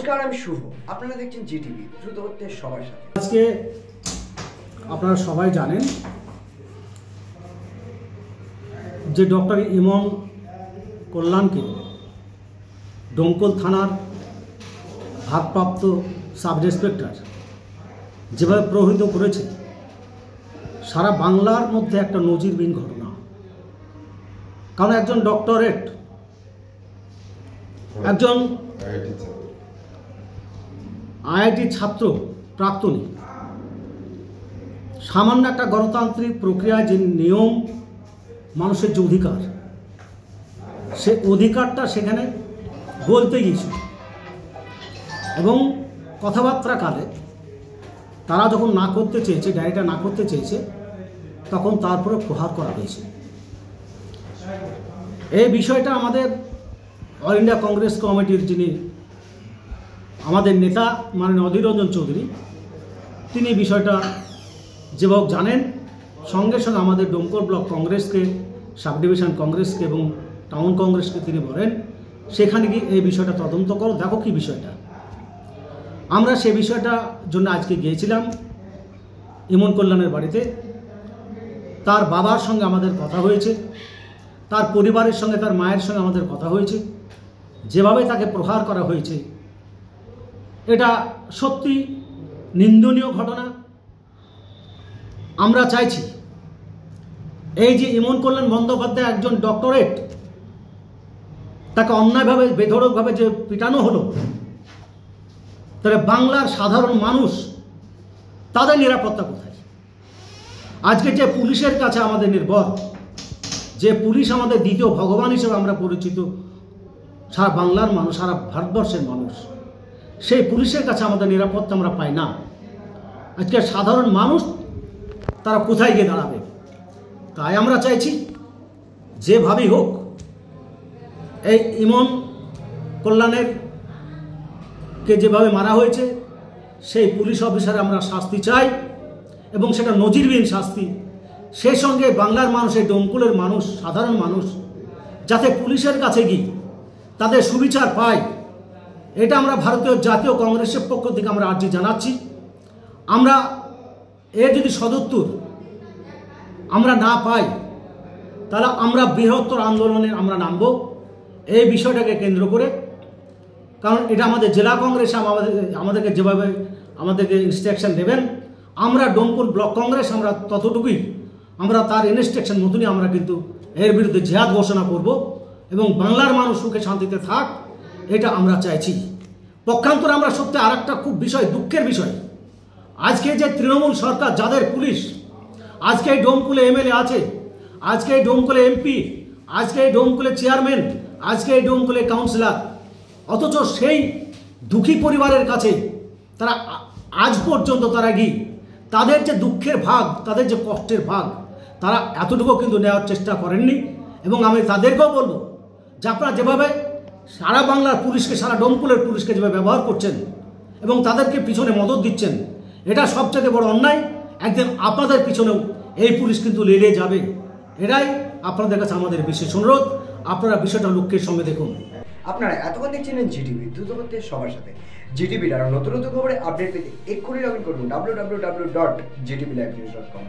নমস্কার, আমি শুভ। আপনারা দেখছেন জিটিভি, দ্রুত হচ্ছে সবার সাথে। আজকে আপনারা সবাই জানেন যে ডক্টর ইমন কল্যাণকে ডোমকল থানার ভারপ্রাপ্ত সাব ইন্সপেক্টর যেভাবে প্রভাবিত করেছে, সারা বাংলার মধ্যে একটা নজিরবিহীন ঘটনা। কারণ একজন ডক্টরেট, একজন আইআইটি ছাত্র প্রাক্তনী, সামান্য একটা গণতান্ত্রিক প্রক্রিয়ায় যে নিয়ম, মানুষের যে অধিকার, সে অধিকারটা সেখানে বলতে গিয়েছিল এবং কথাবার্তা কালে তারা যখন না করতে চেয়েছে, ডায়েরিটা না করতে চেয়েছে, তখন তারপরে প্রহার করা হয়েছে। এই বিষয়টা আমাদের অল ইন্ডিয়া কংগ্রেস কমিটির যিনি আমাদের নেতা মাননীয় অধীর রঞ্জন চৌধুরী, তিনি বিষয়টা যেভাবে জানেন, সঙ্গে সঙ্গে আমাদের ডোমকল ব্লক কংগ্রেসকে, সাব ডিভিশন কংগ্রেসকে এবং টাউন কংগ্রেসকে তিনি বলেন সেখানে গিয়ে এই বিষয়টা তদন্ত করো, দেখো কী বিষয়টা। আমরা সে বিষয়টার জন্য আজকে গিয়েছিলাম ইমন কল্যাণের বাড়িতে। তার বাবার সঙ্গে আমাদের কথা হয়েছে, তার পরিবারের সঙ্গে, তার মায়ের সঙ্গে আমাদের কথা হয়েছে। যেভাবে তাকে প্রহার করা হয়েছে, এটা সত্যি নিন্দনীয় ঘটনা। আমরা চাইছি এই যে ইমন কল্যাণ বন্দ্যোপাধ্যায় একজন ডক্টরেট, তাকে অন্যায়ভাবে বেধড়কভাবে যে পিটানো হলো, তাহলে বাংলার সাধারণ মানুষ তাদের নিরাপত্তা কোথায়? আজকে যে পুলিশের কাছে আমাদের নির্ভর, যে পুলিশ আমাদের দ্বিতীয় ভগবান হিসেবে আমরা পরিচিত, সারা বাংলার মানুষ, সারা ভারতবর্ষের মানুষ, সেই পুলিশের কাছে আমাদের নিরাপত্তা আমরা পাই না। আজকে সাধারণ মানুষ তারা কোথায় গিয়ে দাঁড়াবে? তাই আমরা চাইছি যেভাবেই হোক এই ইমন কল্যাণের কে যেভাবে মারা হয়েছে, সেই পুলিশ অফিসার আমরা শাস্তি চাই এবং সেটা নজিরবিহীন শাস্তি। সেই সঙ্গে বাংলার মানুষ, এই ডোমকলের মানুষ, সাধারণ মানুষ যাতে পুলিশের কাছে গিয়ে তাদের সুবিচার পায়, এটা আমরা ভারতীয় জাতীয় কংগ্রেসের পক্ষ থেকে আমরা আর্জি জানাচ্ছি। আমরা এর যদি সদুত্তর আমরা না পাই, তাহলে আমরা বৃহত্তর আন্দোলনে আমরা নামব এই বিষয়টাকে কেন্দ্র করে। কারণ এটা আমাদের জেলা কংগ্রেস আমাদেরকে যেভাবে আমাদেরকে ইনস্ট্রাকশন দেবেন, আমরা ডোমকল ব্লক কংগ্রেস আমরা ততটুকুই, আমরা তার ইনস্ট্রাকশন মতনই আমরা কিন্তু এর বিরুদ্ধে জেহাদ ঘোষণা করব এবং বাংলার মানুষ সুখে শান্তিতে থাক, এটা আমরা চাইছি। পক্ষান্তরে আমরা সত্যি আর একটা খুব বিষয়, দুঃখের বিষয়, আজকে যে তৃণমূল সরকার, যাদের পুলিশ আজকে এই ডোমকলে এমএলএ আছে, আজকে এই ডোমকলে এমপি, আজকে এই ডোমকলে চেয়ারম্যান, আজকে এই ডোমকলে কাউন্সিলর, অথচ সেই দুঃখী পরিবারের কাছে তারা আজ পর্যন্ত তারা গিয়ে তাদের যে দুঃখের ভাগ, তাদের যে কষ্টের ভাগ, তারা এতটুকু কিন্তু নেওয়ার চেষ্টা করেননি। এবং আমি তাদেরকেও বলবো যে আপনারা যেভাবে সারা বাংলার পুলিশকে, সারা ডোমকলের পুলিশকে যেভাবে ব্যবহার করছেন এবং তাদেরকে পিছনে মদত দিচ্ছেন, এটা সবচেয়ে বড় অন্যায়। একদিন আপনাদের পিছনেও এই পুলিশ কিন্তু লেগে যাবে। এটাই আপনাদের কাছে আমাদের বিশেষ অনুরোধ, আপনারা বিষয়টা লক্ষ্যের সঙ্গে দেখুন। আপনারা এতক্ষণ দেখছিলেন জিটিভি, দ্রুত হচ্ছে সবার সাথে। জিটিভির আরও নতুন নতুন খবরে আপডেট পেতে এক্ষুনি লগ ইন করুন www.gtblivenews.com।